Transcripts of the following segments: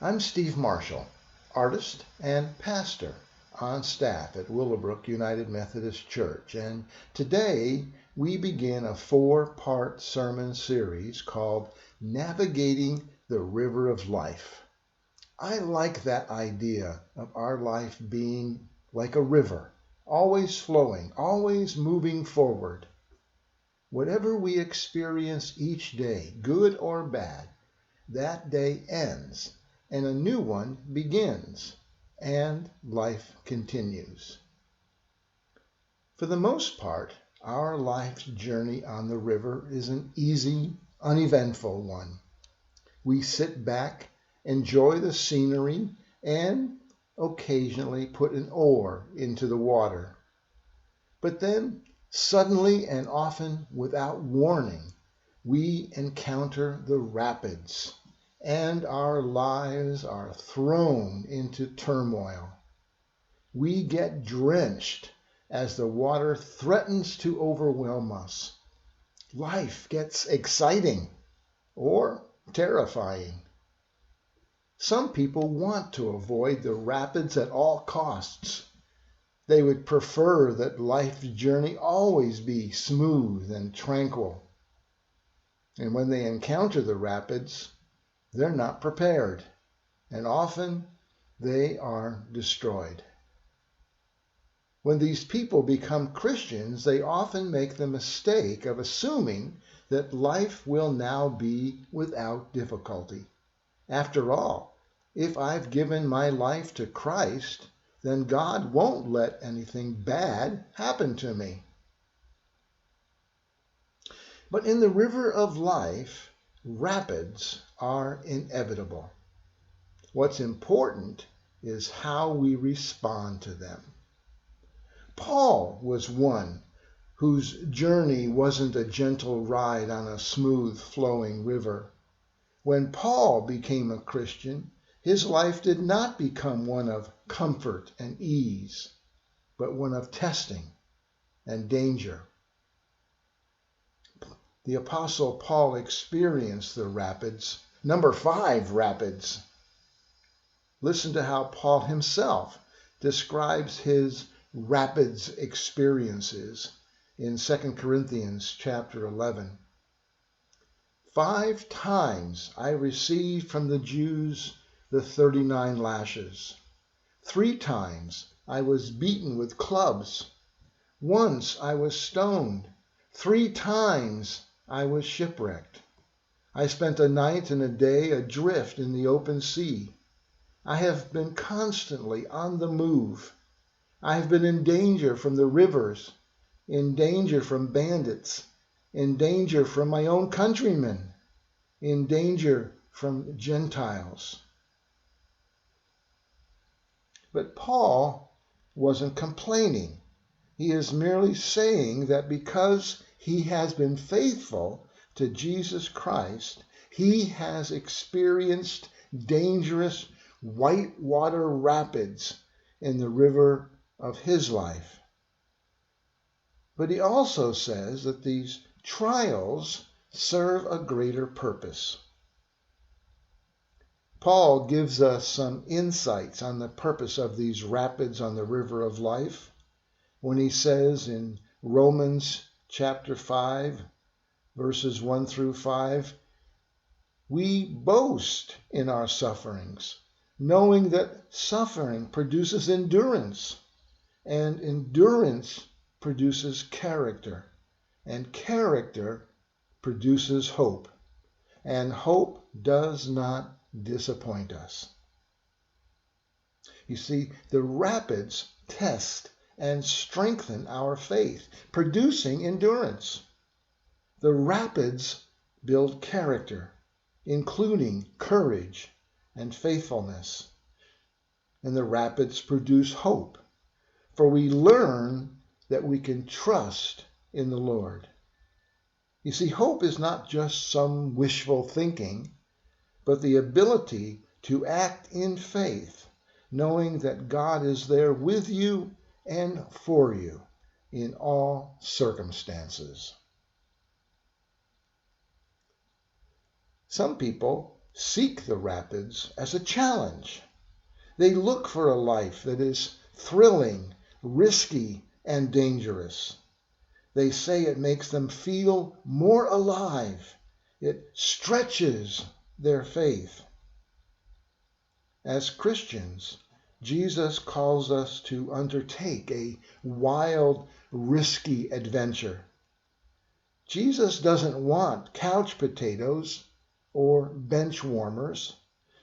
I'm Steve Marshall, artist and pastor on staff at Willowbrook United Methodist Church, and today we begin a 4-part sermon series called Navigating the River of Life. I like that idea of our life being like a river, always flowing, always moving forward. Whatever we experience each day, good or bad, that day ends and a new one begins, and life continues. For the most part, our life's journey on the river is an easy, uneventful one. We sit back, enjoy the scenery, and occasionally put an oar into the water. But then, suddenly and often without warning, we encounter the rapids, and our lives are thrown into turmoil. We get drenched as the water threatens to overwhelm us. Life gets exciting or terrifying. Some people want to avoid the rapids at all costs. They would prefer that life's journey always be smooth and tranquil. And when they encounter the rapids, they're not prepared, and often they are destroyed. When these people become Christians, they often make the mistake of assuming that life will now be without difficulty. After all, if I've given my life to Christ, then God won't let anything bad happen to me. But in the river of life, rapids are inevitable. What's important is how we respond to them. Paul was one whose journey wasn't a gentle ride on a smooth flowing river. When Paul became a Christian, his life did not become one of comfort and ease, but one of testing and danger. The Apostle Paul experienced the rapids, number 5 rapids. Listen to how Paul himself describes his rapids experiences in 2 Corinthians chapter 11. 5 times I received from the Jews the 39 lashes. 3 times I was beaten with clubs. Once I was stoned. 3 times I was shipwrecked. I spent a night and a day adrift in the open sea. I have been constantly on the move. I have been in danger from the rivers, in danger from bandits, in danger from my own countrymen, in danger from Gentiles. But Paul wasn't complaining. He is merely saying that because he has been faithful to Jesus Christ, he has experienced dangerous whitewater rapids in the river of his life. But he also says that these trials serve a greater purpose. Paul gives us some insights on the purpose of these rapids on the river of life when he says in Romans chapter 5, verses 1 through 5, we boast in our sufferings, knowing that suffering produces endurance, and endurance produces character, and character produces hope, and hope does not disappoint us. You see, the rapids test and strengthen our faith, producing endurance. The rapids build character, including courage and faithfulness. And the rapids produce hope, for we learn that we can trust in the Lord. You see, hope is not just some wishful thinking, but the ability to act in faith, knowing that God is there with you and for you in all circumstances. Some people seek the rapids as a challenge. They look for a life that is thrilling, risky, and dangerous. They say it makes them feel more alive. It stretches their faith. As Christians, Jesus calls us to undertake a wild, risky adventure. Jesus doesn't want couch potatoes or bench warmers.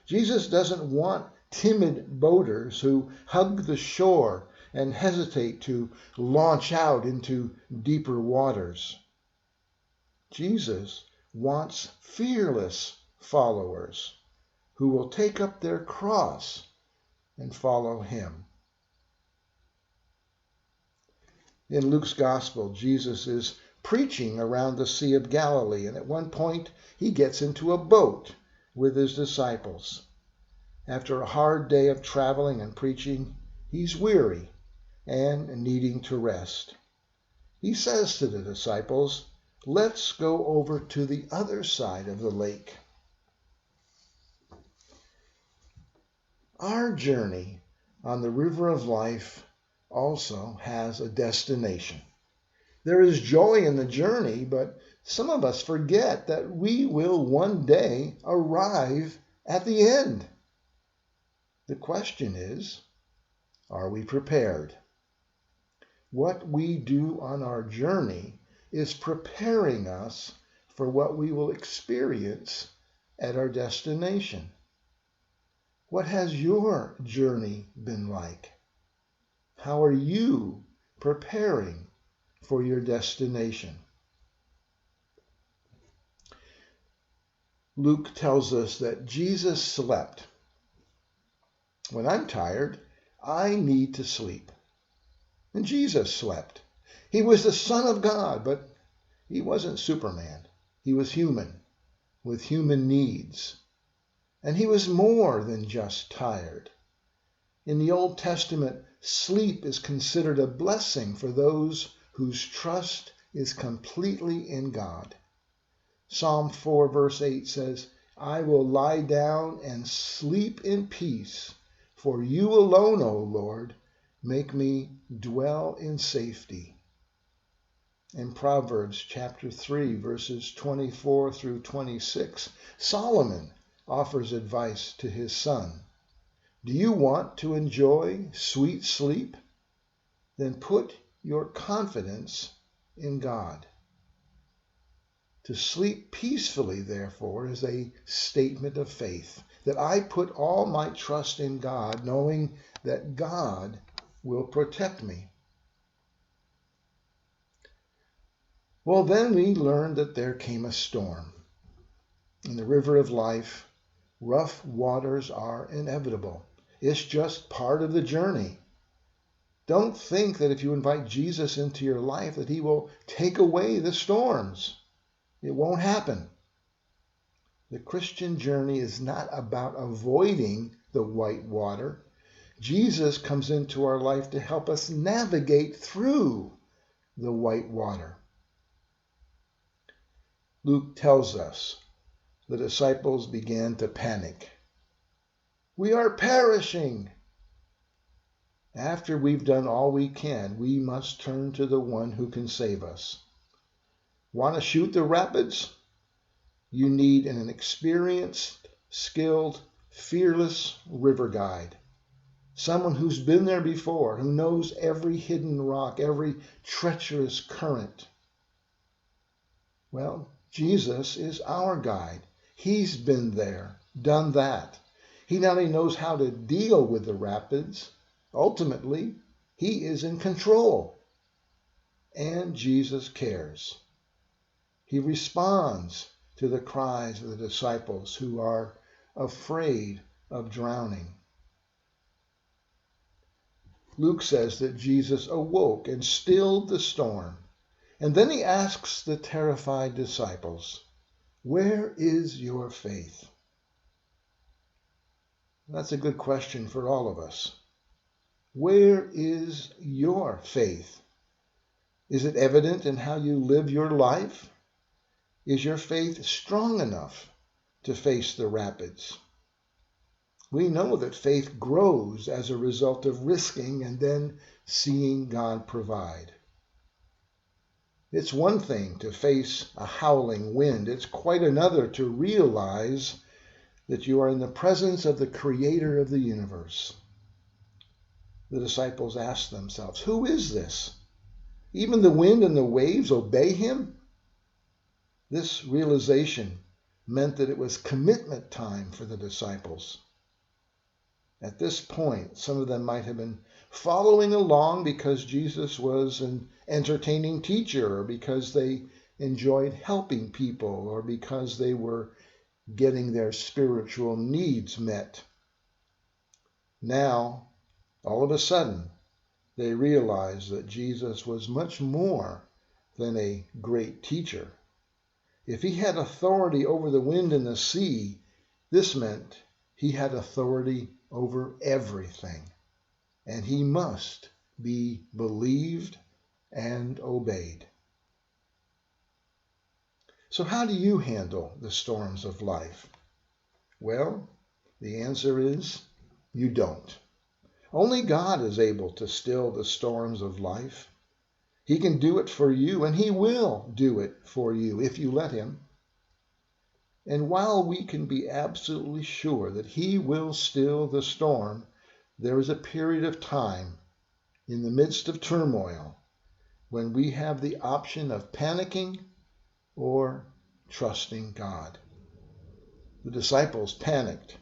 Jesus doesn't want timid boaters who hug the shore and hesitate to launch out into deeper waters. Jesus wants fearless followers who will take up their cross and follow him. In Luke's gospel, Jesus is preaching around the Sea of Galilee, and at one point he gets into a boat with his disciples. After a hard day of traveling and preaching, he's weary and needing to rest. He says to the disciples, "Let's go over to the other side of the lake." Our journey on the river of life also has a destination. There is joy in the journey, but some of us forget that we will one day arrive at the end. The question is, are we prepared? What we do on our journey is preparing us for what we will experience at our destination. What has your journey been like? How are you preparing for your destination? Luke tells us that Jesus slept. When I'm tired, I need to sleep. And Jesus slept. He was the Son of God, but he wasn't Superman. He was human, with human needs. And he was more than just tired. In the Old Testament, sleep is considered a blessing for those whose trust is completely in God. Psalm 4 verse 8 says, "I will lie down and sleep in peace, for you alone, O Lord, make me dwell in safety." In Proverbs chapter 3 verses 24 through 26, Solomon offers advice to his son. Do you want to enjoy sweet sleep? Then put your confidence in God. To sleep peacefully, therefore, is a statement of faith, that I put all my trust in God, knowing that God will protect me. Well, then we learned that there came a storm. In the river of life, rough waters are inevitable. It's just part of the journey. Don't think that if you invite Jesus into your life that he will take away the storms. It won't happen. The Christian journey is not about avoiding the white water. Jesus comes into our life to help us navigate through the white water. Luke tells us the disciples began to panic. We are perishing. After we've done all we can, we must turn to the one who can save us. Want to shoot the rapids? You need an experienced, skilled, fearless river guide. Someone who's been there before, who knows every hidden rock, every treacherous current. Well, Jesus is our guide. He's been there, done that. He not only knows how to deal with the rapids, ultimately, he is in control. And Jesus cares. He responds to the cries of the disciples who are afraid of drowning. Luke says that Jesus awoke and stilled the storm. And then he asks the terrified disciples, "Where is your faith?" That's a good question for all of us. Where is your faith? Is it evident in how you live your life? Is your faith strong enough to face the rapids. We know that faith grows as a result of risking and then seeing God provide. It's one thing to face a howling wind. It's quite another to realize that you are in the presence of the Creator of the universe. The disciples asked themselves, "Who is this? Even the wind and the waves obey him?" This realization meant that it was commitment time for the disciples. At this point, some of them might have been following along because Jesus was an entertaining teacher, or because they enjoyed helping people, or because they were getting their spiritual needs met. Now, all of a sudden, they realized that Jesus was much more than a great teacher. If he had authority over the wind and the sea, this meant he had authority over everything, and he must be believed and obeyed. So how do you handle the storms of life? Well, the answer is you don't. Only God is able to still the storms of life. He can do it for you, and he will do it for you if you let him. And while we can be absolutely sure that he will still the storm, there is a period of time in the midst of turmoil when we have the option of panicking or trusting God. The disciples panicked.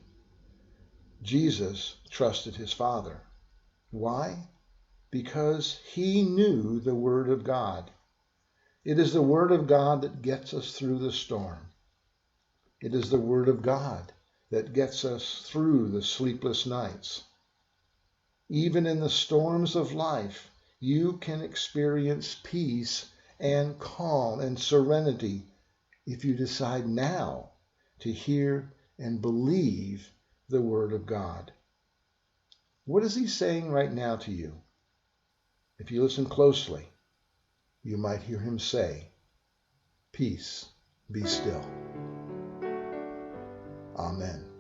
Jesus trusted his Father. Why? Because he knew the Word of God. It is the Word of God that gets us through the storm. It is the Word of God that gets us through the sleepless nights. Even in the storms of life, you can experience peace and calm and serenity if you decide now to hear and believe the Word of God. What is he saying right now to you? If you listen closely, you might hear him say, "Peace, be still." Amen.